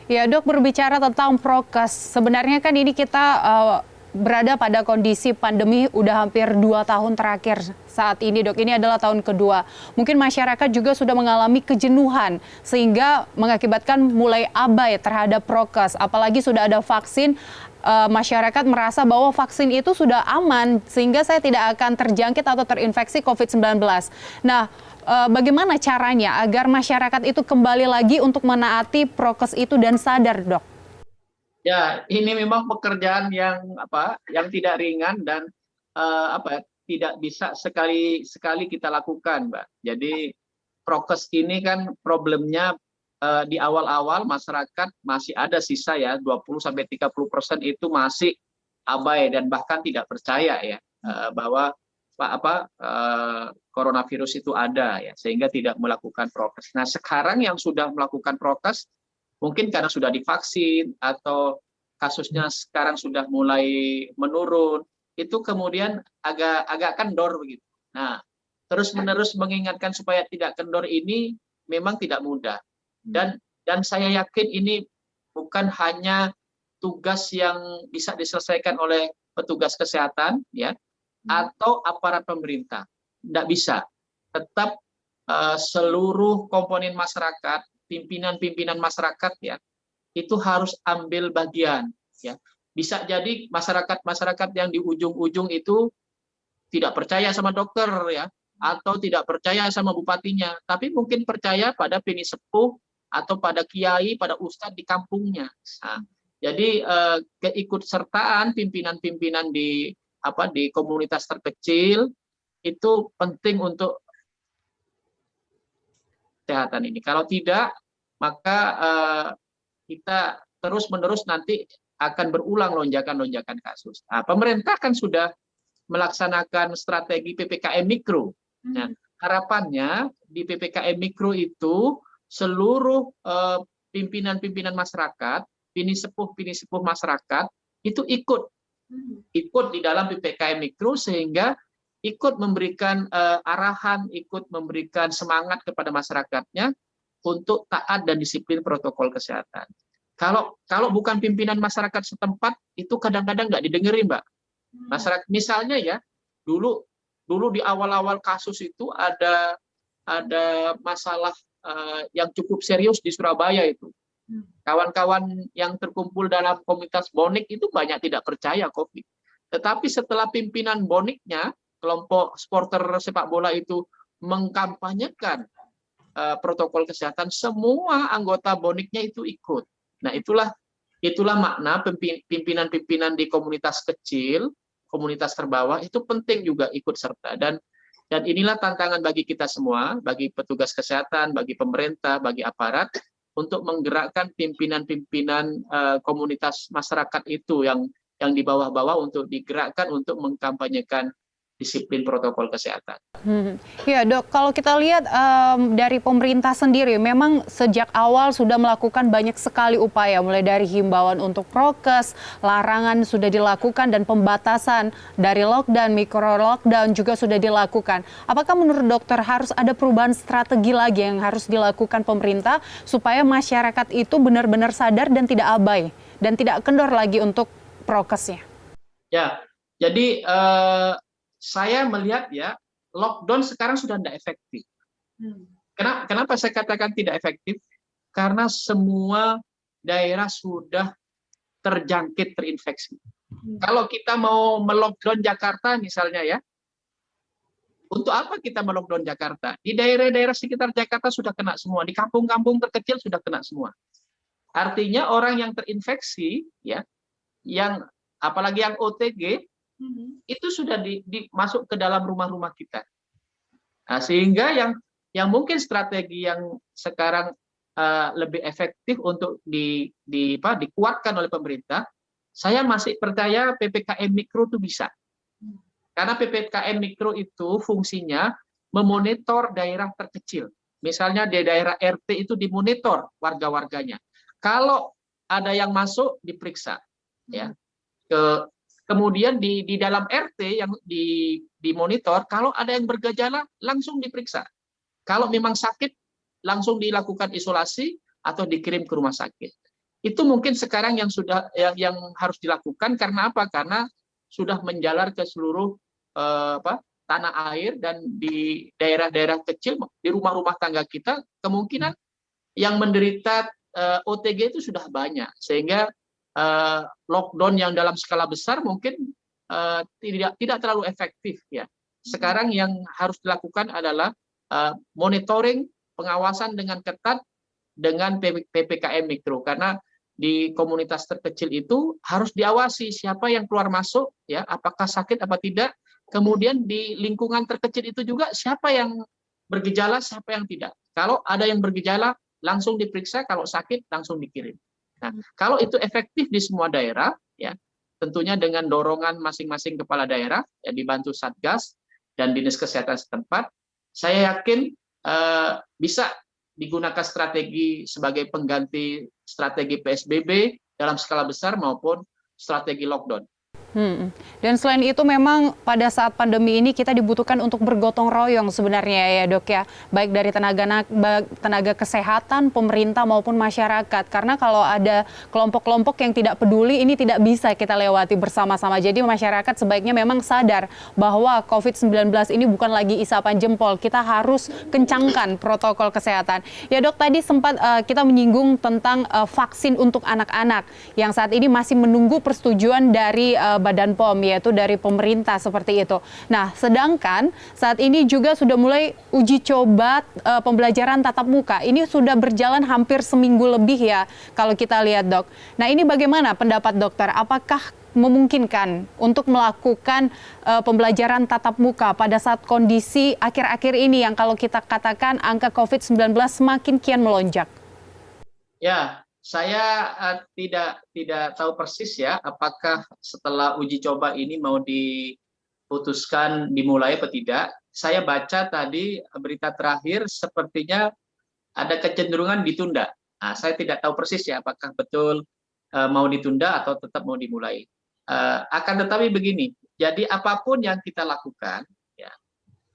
Ya dok, berbicara tentang prokes, sebenarnya kan ini kita berada pada kondisi pandemi udah hampir 2 tahun terakhir saat ini dok, ini adalah tahun kedua. Mungkin masyarakat juga sudah mengalami kejenuhan sehingga mengakibatkan mulai abai terhadap prokes. Apalagi sudah ada vaksin, masyarakat merasa bahwa vaksin itu sudah aman sehingga saya tidak akan terjangkit atau terinfeksi COVID-19. Nah, bagaimana caranya agar masyarakat itu kembali lagi untuk menaati prokes itu dan sadar, dok? Ya, ini memang pekerjaan yang tidak ringan dan tidak bisa sekali sekali kita lakukan, Mbak. Jadi prokes ini kan problemnya di awal-awal masyarakat masih ada sisa ya 20-30% itu masih abai dan bahkan tidak percaya ya bahwa coronavirus itu ada ya sehingga tidak melakukan prokes. Nah, sekarang yang sudah melakukan prokes mungkin karena sudah divaksin atau kasusnya sekarang sudah mulai menurun, itu kemudian agak kendor begitu. Nah, terus-menerus mengingatkan supaya tidak kendor ini memang tidak mudah. Dan saya yakin ini bukan hanya tugas yang bisa diselesaikan oleh petugas kesehatan ya atau aparat pemerintah. Tidak bisa. Tetap seluruh komponen masyarakat, pimpinan-pimpinan masyarakat ya, itu harus ambil bagian ya. Bisa jadi masyarakat yang di ujung-ujung itu tidak percaya sama dokter ya atau tidak percaya sama bupatinya, tapi mungkin percaya pada pinisepuh atau pada kiai, pada ustadz di kampungnya. Nah, jadi keikutsertaan pimpinan-pimpinan di komunitas terkecil itu penting untuk kesehatan ini. Kalau tidak, maka kita terus-menerus nanti akan berulang lonjakan-lonjakan kasus. Nah, pemerintah kan sudah melaksanakan strategi PPKM Mikro. Nah, harapannya di PPKM Mikro itu seluruh pimpinan-pimpinan masyarakat, pinisepuh masyarakat itu ikut di dalam PPKM Mikro sehingga ikut memberikan arahan, ikut memberikan semangat kepada masyarakatnya untuk taat dan disiplin protokol kesehatan. Kalau bukan pimpinan masyarakat setempat itu kadang-kadang nggak didengerin, Mbak. Masyarakat misalnya ya dulu di awal-awal kasus itu ada masalah yang cukup serius di Surabaya itu. Kawan-kawan yang terkumpul dalam komunitas bonik itu banyak tidak percaya COVID. Tetapi setelah pimpinan boniknya, kelompok supporter sepak bola itu mengkampanyekan protokol kesehatan, semua anggota boniknya itu ikut. Nah, itulah makna pimpinan-pimpinan di komunitas kecil, komunitas terbawah itu penting juga ikut serta dan inilah tantangan bagi kita semua, bagi petugas kesehatan, bagi pemerintah, bagi aparat untuk menggerakkan pimpinan-pimpinan komunitas masyarakat itu yang di bawah-bawah untuk digerakkan untuk mengkampanyekan disiplin protokol kesehatan. Ya dok, kalau kita lihat dari pemerintah sendiri, memang sejak awal sudah melakukan banyak sekali upaya, mulai dari himbauan untuk prokes, larangan sudah dilakukan, dan pembatasan dari lockdown, mikro lockdown juga sudah dilakukan. Apakah menurut dokter harus ada perubahan strategi lagi yang harus dilakukan pemerintah supaya masyarakat itu benar-benar sadar dan tidak abai, dan tidak kendor lagi untuk prokesnya? Ya, jadi saya melihat ya lockdown sekarang sudah tidak efektif. Kenapa saya katakan tidak efektif? Karena semua daerah sudah terjangkit terinfeksi. Kalau kita mau melockdown Jakarta misalnya ya, untuk apa kita melockdown Jakarta? Di daerah-daerah sekitar Jakarta sudah kena semua, di kampung-kampung terkecil sudah kena semua. Artinya orang yang terinfeksi ya, yang apalagi yang OTG itu sudah masuk ke dalam rumah-rumah kita. Nah, sehingga yang mungkin strategi yang sekarang lebih efektif untuk dikuatkan oleh pemerintah, saya masih percaya PPKM Mikro itu bisa. Karena PPKM Mikro itu fungsinya memonitor daerah terkecil. Misalnya di daerah RT itu dimonitor warga-warganya. Kalau ada yang masuk diperiksa, ya. Kemudian di dalam RT yang dimonitor, kalau ada yang bergejala langsung diperiksa. Kalau memang sakit langsung dilakukan isolasi atau dikirim ke rumah sakit. Itu mungkin sekarang yang sudah yang harus dilakukan. Karena apa? Karena sudah menjalar ke seluruh tanah air, dan di daerah-daerah kecil, di rumah-rumah tangga kita, kemungkinan yang menderita OTG itu sudah banyak, sehingga lockdown yang dalam skala besar mungkin tidak terlalu efektif ya. Sekarang yang harus dilakukan adalah monitoring, pengawasan dengan ketat dengan PPKM mikro, karena di komunitas terkecil itu harus diawasi siapa yang keluar masuk ya, apakah sakit apa tidak. Kemudian di lingkungan terkecil itu juga siapa yang bergejala, siapa yang tidak. Kalau ada yang bergejala langsung diperiksa, kalau sakit langsung dikirim. Nah, kalau itu efektif di semua daerah ya, tentunya dengan dorongan masing-masing kepala daerah ya, dibantu Satgas dan Dinas Kesehatan setempat, saya yakin bisa digunakan strategi sebagai pengganti strategi PSBB dalam skala besar maupun strategi lockdown. Dan selain itu memang pada saat pandemi ini kita dibutuhkan untuk bergotong royong sebenarnya ya dok ya, baik dari tenaga kesehatan, pemerintah maupun masyarakat. Karena kalau ada kelompok-kelompok yang tidak peduli, ini tidak bisa kita lewati bersama-sama. Jadi masyarakat sebaiknya memang sadar bahwa COVID-19 ini bukan lagi isapan jempol, kita harus kencangkan protokol kesehatan. Ya dok, tadi sempat kita menyinggung tentang vaksin untuk anak-anak yang saat ini masih menunggu persetujuan dari Badan POM, yaitu dari pemerintah seperti itu. Nah, sedangkan saat ini juga sudah mulai uji coba pembelajaran tatap muka. Ini sudah berjalan hampir seminggu lebih ya, kalau kita lihat dok. Nah, ini bagaimana pendapat dokter? Apakah memungkinkan untuk melakukan pembelajaran tatap muka pada saat kondisi akhir-akhir ini yang kalau kita katakan angka COVID-19 semakin kian melonjak? Ya, saya tidak tahu persis ya, apakah setelah uji coba ini mau diputuskan dimulai atau tidak. Saya baca tadi berita terakhir sepertinya ada kecenderungan ditunda. Nah, saya tidak tahu persis ya, apakah betul mau ditunda atau tetap mau dimulai. Akan tetapi begini, jadi apapun yang kita lakukan, ya,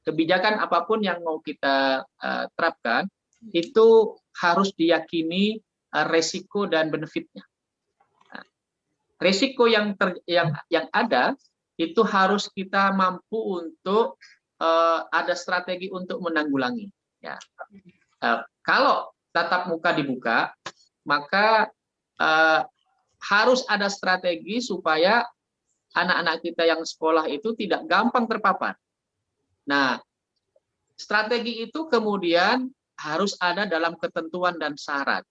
kebijakan apapun yang mau kita terapkan, itu harus diyakini resiko dan benefitnya. Nah, resiko yang ada itu harus kita mampu untuk ada strategi untuk menanggulangi. Ya. Kalau tatap muka dibuka, maka harus ada strategi supaya anak-anak kita yang sekolah itu tidak gampang terpapar. Nah, strategi itu kemudian harus ada dalam ketentuan dan syarat.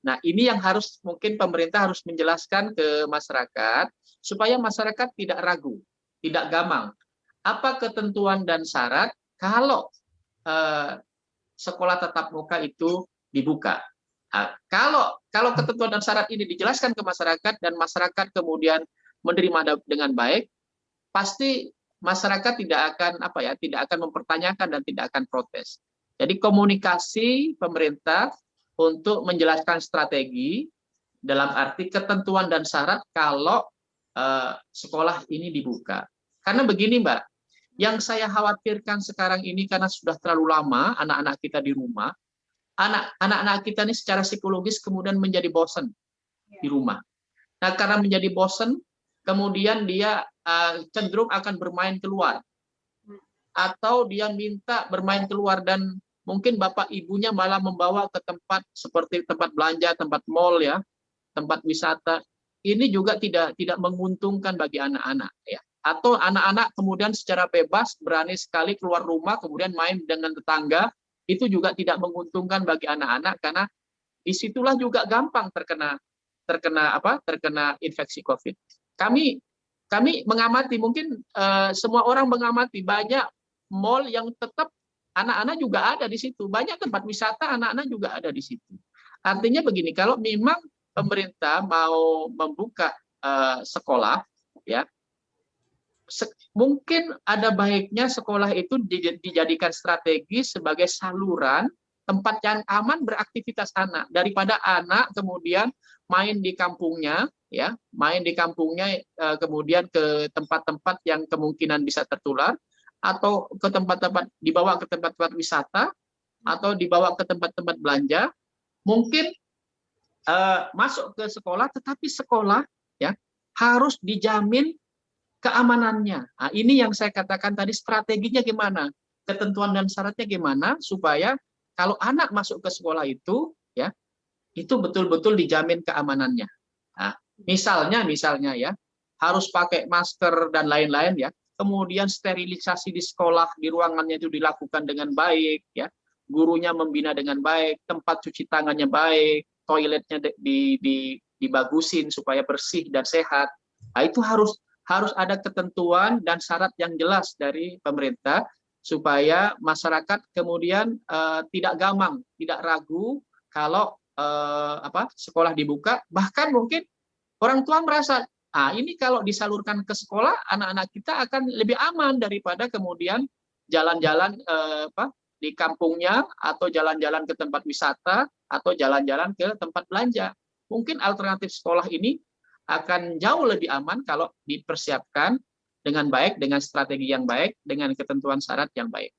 Nah, ini yang harus mungkin pemerintah harus menjelaskan ke masyarakat supaya masyarakat tidak ragu, tidak gamang. Apa ketentuan dan syarat kalau sekolah tatap muka itu dibuka? Nah, kalau ketentuan dan syarat ini dijelaskan ke masyarakat dan masyarakat kemudian menerima dengan baik, pasti masyarakat tidak akan mempertanyakan dan tidak akan protes. Jadi komunikasi pemerintah untuk menjelaskan strategi dalam arti ketentuan dan syarat kalau sekolah ini dibuka. Karena begini Mbak, yang saya khawatirkan sekarang ini karena sudah terlalu lama anak-anak kita di rumah, anak-anak kita ini secara psikologis kemudian menjadi bosan di rumah. Nah, karena menjadi bosan, kemudian dia cenderung akan bermain keluar. Atau dia minta bermain keluar dan mungkin bapak ibunya malah membawa ke tempat seperti tempat belanja, tempat mall ya, tempat wisata. Ini juga tidak menguntungkan bagi anak-anak ya. Atau anak-anak kemudian secara bebas berani sekali keluar rumah kemudian main dengan tetangga, itu juga tidak menguntungkan bagi anak-anak karena disitulah juga gampang terkena infeksi COVID. Kami mengamati, mungkin semua orang mengamati banyak mall yang tetap anak-anak juga ada di situ. Banyak tempat wisata anak-anak juga ada di situ. Artinya begini, kalau memang pemerintah mau membuka sekolah, ya, mungkin ada baiknya sekolah itu dijadikan strategi sebagai saluran tempat yang aman beraktivitas anak daripada anak kemudian main di kampungnya, ya, kemudian ke tempat-tempat yang kemungkinan bisa tertular, atau ke tempat-tempat dibawa ke tempat-tempat wisata atau dibawa ke tempat-tempat belanja. Mungkin masuk ke sekolah, tetapi sekolah ya harus dijamin keamanannya. Nah, ini yang saya katakan tadi, strateginya gimana, ketentuan dan syaratnya gimana supaya kalau anak masuk ke sekolah itu ya itu betul-betul dijamin keamanannya. Nah, misalnya ya harus pakai masker dan lain-lain ya. Kemudian sterilisasi di sekolah, di ruangannya itu dilakukan dengan baik ya. Gurunya membina dengan baik, tempat cuci tangannya baik, toiletnya dibagusin supaya bersih dan sehat. Nah, itu harus ada ketentuan dan syarat yang jelas dari pemerintah supaya masyarakat kemudian tidak gamang, tidak ragu kalau sekolah dibuka. Bahkan mungkin orang tua merasa, ini kalau disalurkan ke sekolah, anak-anak kita akan lebih aman daripada kemudian jalan-jalan di kampungnya, atau jalan-jalan ke tempat wisata, atau jalan-jalan ke tempat belanja. Mungkin alternatif sekolah ini akan jauh lebih aman kalau dipersiapkan dengan baik, dengan strategi yang baik, dengan ketentuan syarat yang baik.